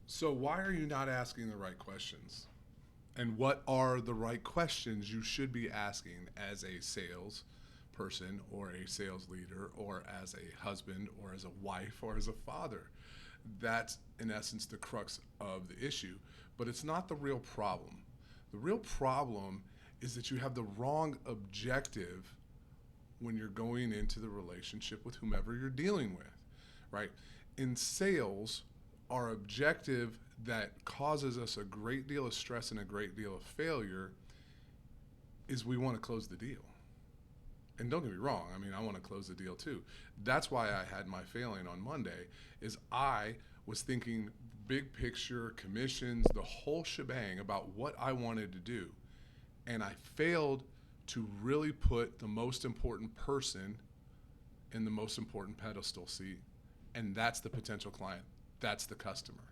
So, why are you not asking the right questions? And what are the right questions you should be asking as a sales person or a sales leader or as a husband or as a wife or as a father? That's in essence the crux of the issue, but it's not the real problem. The real problem is that you have the wrong objective when you're going into the relationship with whomever you're dealing with, right? In sales, our objective that causes us a great deal of stress and a great deal of failure is we want to close the deal. And don't get me wrong, I mean, I want to close the deal too. That's why I had my failing on Monday is I was thinking big picture, commissions, the whole shebang about what I wanted to do. And I failed to really put the most important person in the most important pedestal seat, and that's the potential client. That's the customer.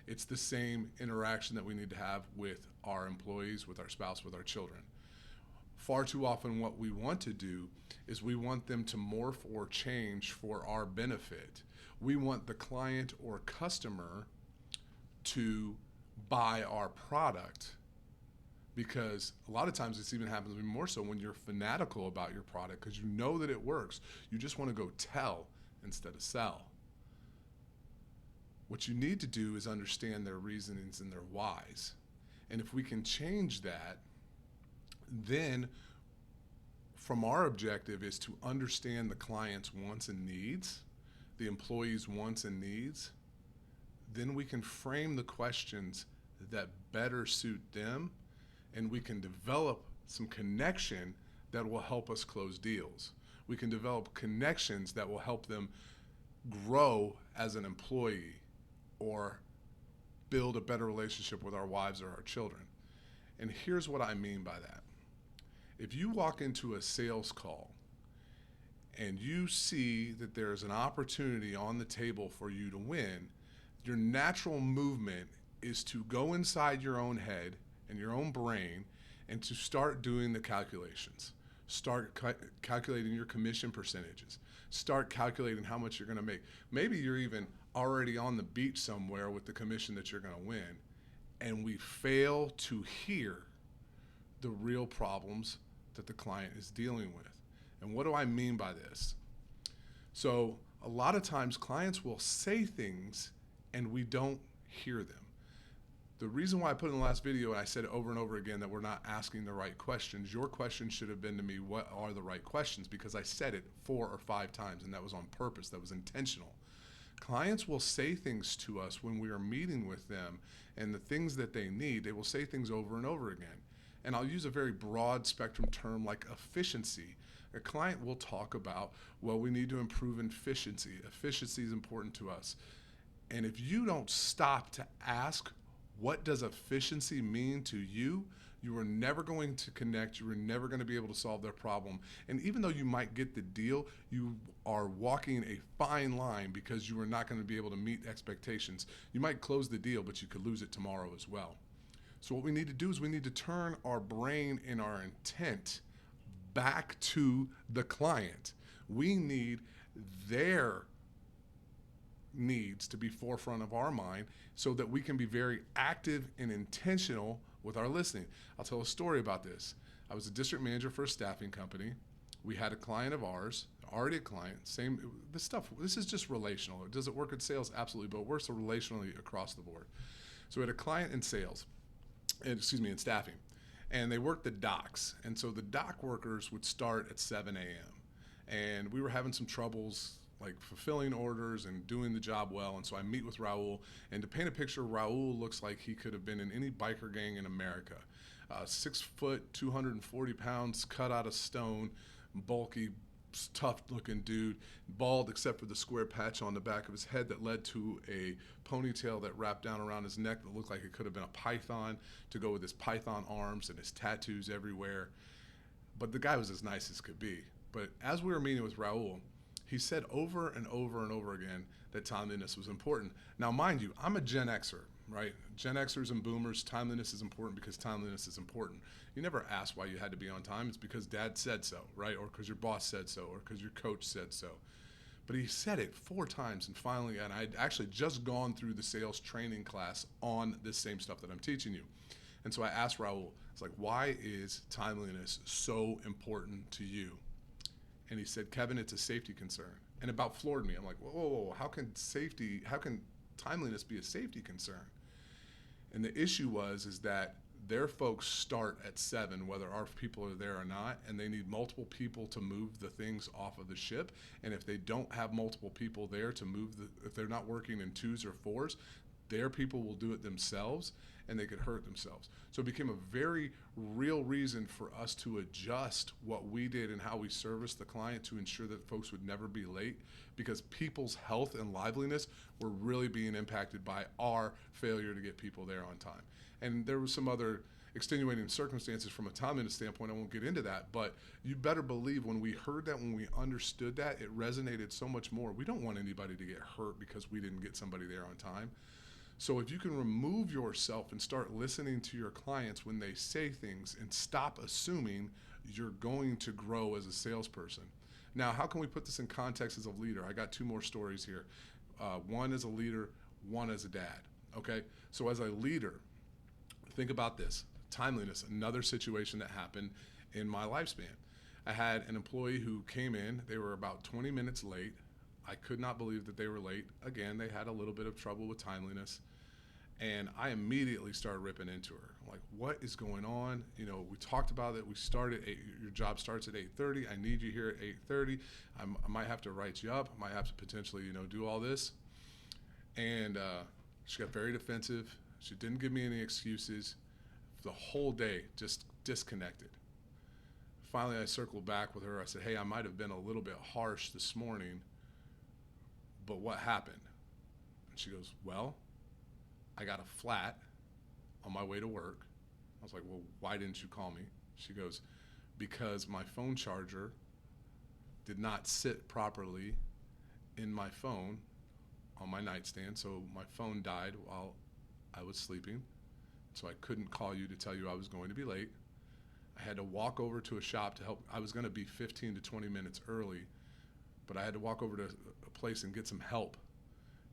It's the same interaction that we need to have with our employees, with our spouse, with our children. Far too often, what we want to do is we want them to morph or change for our benefit. We want the client or customer to buy our product because a lot of times this even happens even more so when you're fanatical about your product because you know that it works. You just want to go tell instead of sell. What you need to do is understand their reasonings and their whys. And if we can change that, then from our objective is to understand the client's wants and needs, the employee's wants and needs, then we can frame the questions that better suit them and we can develop some connection that will help us close deals. We can develop connections that will help them grow as an employee or build a better relationship with our wives or our children. And here's what I mean by that. If you walk into a sales call and you see that there's an opportunity on the table for you to win, your natural movement is to go inside your own head and your own brain and to start doing the calculations. Start calculating your commission percentages. Start calculating how much you're going to make. Maybe you're even already on the beach somewhere with the commission that you're going to win. And we fail to hear the real problems that the client is dealing with. And what do I mean by this? So a lot of times clients will say things and we don't hear them. The reason why I put in the last video, and I said over and over again that we're not asking the right questions, your question should have been to me, what are the right questions? Because I said it 4 or 5 times, and that was on purpose, that was intentional. Clients will say things to us when we are meeting with them, and the things that they need, they will say things over and over again. And I'll use a very broad spectrum term like efficiency. A client will talk about, well, we need to improve efficiency. Efficiency is important to us. And if you don't stop to ask, what does efficiency mean to you? You are never going to connect. You are never going to be able to solve their problem. And even though you might get the deal, you are walking a fine line because you are not going to be able to meet expectations. You might close the deal, but you could lose it tomorrow as well. So what we need to do is we need to turn our brain and our intent back to the client. We need their needs to be forefront of our mind so that we can be very active and intentional with our listening. I'll tell a story about this. I was a district manager for a staffing company. We had a client of ours, already a client, this is just relational. Does it work in sales? Absolutely, but it works relationally across the board. So we had a client in sales, in staffing, and they worked the docks. And so the dock workers would start at 7 a.m. And we were having some troubles like fulfilling orders and doing the job well. And so I meet with Raul, and to paint a picture, Raul looks like he could have been in any biker gang in America. 6 foot, 240 pounds, cut out of stone, bulky, tough looking dude, bald except for the square patch on the back of his head that led to a ponytail that wrapped down around his neck that looked like it could have been a python to go with his python arms and his tattoos everywhere. But the guy was as nice as could be. But as we were meeting with Raul, he said over and over and over again that timeliness was important. Now, mind you, I'm a Gen Xer, right? Gen Xers and boomers, timeliness is important because timeliness is important. You never ask why you had to be on time. It's because dad said so, right? Or because your boss said so, or because your coach said so. But he said it 4 times, and finally, and I'd actually just gone through the sales training class on this same stuff that I'm teaching you. And so I asked Raul, it's like, why is timeliness so important to you? And he said, Kevin, it's a safety concern. And it about floored me. I'm like, whoa, how can timeliness be a safety concern? And the issue is that their folks start at 7, whether our people are there or not, and they need multiple people to move the things off of the ship. And if they don't have multiple people there to move if they're not working in 2s or 4s, their people will do it themselves, and they could hurt themselves. So it became a very real reason for us to adjust what we did and how we serviced the client to ensure that folks would never be late, because people's health and liveliness were really being impacted by our failure to get people there on time. And there was some other extenuating circumstances from a timeliness standpoint. I won't get into that, but you better believe when we heard that, when we understood that, it resonated so much more. We don't want anybody to get hurt because we didn't get somebody there on time. So if you can remove yourself and start listening to your clients when they say things and stop assuming, you're going to grow as a salesperson. Now, how can we put this in context as a leader? I got 2 more stories here. One as a leader, one as a dad, okay? So as a leader, think about this. Timeliness, another situation that happened in my lifespan. I had an employee who came in. They were about 20 minutes late. I could not believe that they were late. Again, they had a little bit of trouble with timeliness. And I immediately started ripping into her. I'm like, what is going on? You know, we talked about it. We started, your job starts at 8:30. I need you here at 8:30. I might have to write you up. I might have to potentially, do all this. And she got very defensive. She didn't give me any excuses. The whole day, just disconnected. Finally, I circled back with her. I said, hey, I might have been a little bit harsh this morning, but what happened? And she goes, well, I got a flat on my way to work. I was like, well, why didn't you call me? She goes, because my phone charger did not sit properly in my phone on my nightstand. So my phone died while I was sleeping. So I couldn't call you to tell you I was going to be late. I had to walk over to a shop to help. I was going to be 15 to 20 minutes early, but I had to walk over to a place and get some help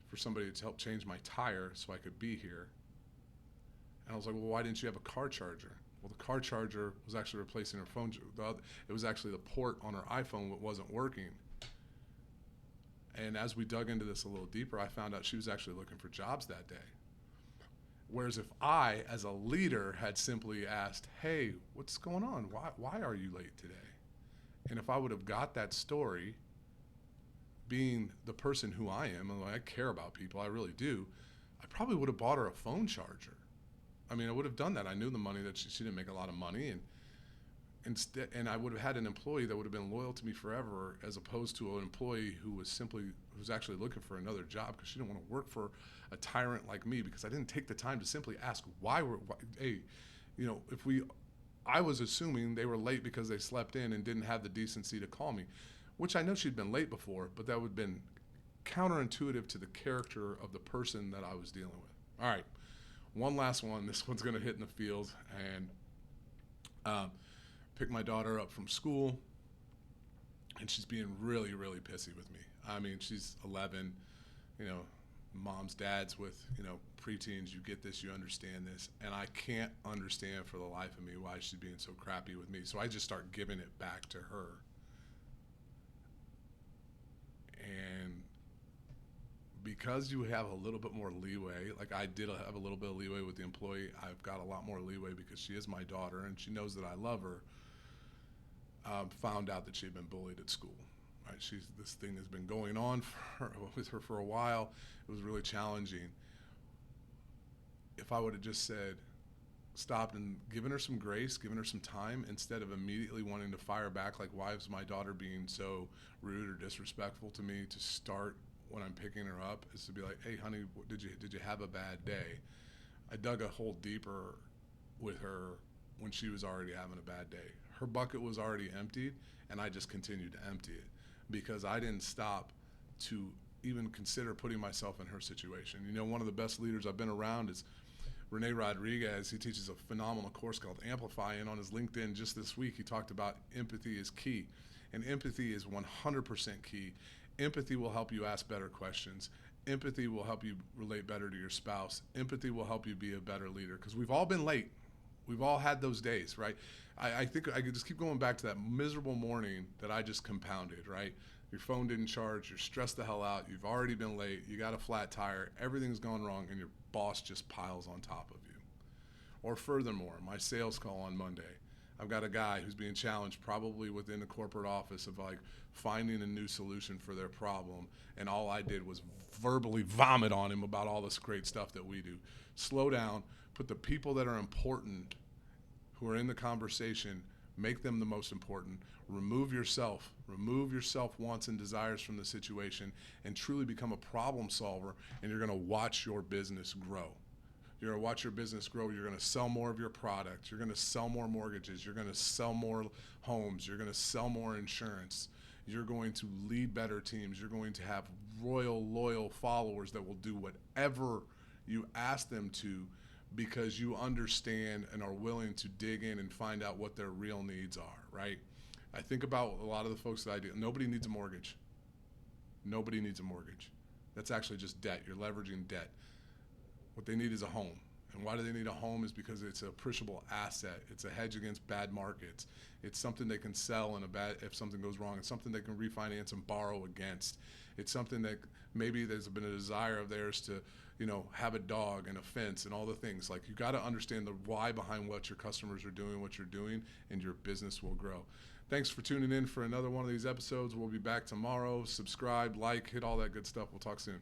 for somebody to help change my tire so I could be here. And I was like, well, why didn't you have a car charger? Well, the car charger was actually replacing her phone. It was actually the port on her iPhone that wasn't working. And as we dug into this a little deeper, I found out she was actually looking for jobs that day. Whereas if I, as a leader, had simply asked, hey, what's going on? Why are you late today? And if I would have got that story, being the person who I am, and I care about people, I really do, I probably would have bought her a phone charger. I mean, I would have done that. I knew the money that she didn't make a lot of money, and I would have had an employee that would have been loyal to me forever, as opposed to an employee who was actually looking for another job because she didn't want to work for a tyrant like me, because I didn't take the time to simply ask I was assuming they were late because they slept in and didn't have the decency to call me, which I know she'd been late before, but that would have been counterintuitive to the character of the person that I was dealing with. All right, one last one. This one's going to hit in the field. And pick my daughter up from school, and she's being really, really pissy with me. I mean, she's 11, moms, dads with, preteens, you get this, you understand this, and I can't understand for the life of me why she's being so crappy with me. So I just start giving it back to her. And because you have a little bit more leeway, like I did have a little bit of leeway with the employee, I've got a lot more leeway because she is my daughter and she knows that I love her. Found out that she had been bullied at school. Right? This thing has been going on with her for a while. It was really challenging. If I would have just stopped and given her some grace, given her some time, instead of immediately wanting to fire back, like, why is my daughter being so rude or disrespectful to me, to start when I'm picking her up, is to be like, hey, honey, did you have a bad day? I dug a hole deeper with her when she was already having a bad day. Her bucket was already emptied, and I just continued to empty it because I didn't stop to even consider putting myself in her situation. One of the best leaders I've been around is Rene Rodriguez. He teaches a phenomenal course called Amplify, and on his LinkedIn just this week, he talked about empathy is key. And empathy is 100% key Empathy will help you ask better questions. Empathy will help you relate better to your spouse. Empathy will help you be a better leader, because we've all been late. We've all had those days, right? I think I could just keep going back to that miserable morning that I just compounded, right? Your phone didn't charge, you're stressed the hell out, you've already been late, you got a flat tire, everything's gone wrong, and your boss just piles on top of you. Or furthermore, my sales call on Monday. I've got a guy who's being challenged probably within the corporate office of like finding a new solution for their problem, and all I did was verbally vomit on him about all this great stuff that we do. Slow down, put the people that are important who are in the conversation, make them the most important. Remove yourself wants and desires from the situation, and truly become a problem solver, and you're gonna watch your business grow. You're gonna watch your business grow. You're gonna sell more of your product. You're gonna sell more mortgages. You're gonna sell more homes. You're gonna sell more insurance. You're going to lead better teams. You're going to have loyal followers that will do whatever you ask them to, because you understand and are willing to dig in and find out what their real needs are, right? I think about a lot of the folks that I do. Nobody needs a mortgage. Nobody needs a mortgage. That's actually just debt. You're leveraging debt. What they need is a home. And why do they need a home? Is because it's an appreciable asset. It's a hedge against bad markets. It's something they can sell if something goes wrong. It's something they can refinance and borrow against. It's something that maybe there's been a desire of theirs to, have a dog and a fence and all the things. Like, you got to understand the why behind what your customers are doing, what you're doing, and your business will grow. Thanks for tuning in for another one of these episodes. We'll be back tomorrow. Subscribe, hit all that good stuff. We'll talk soon.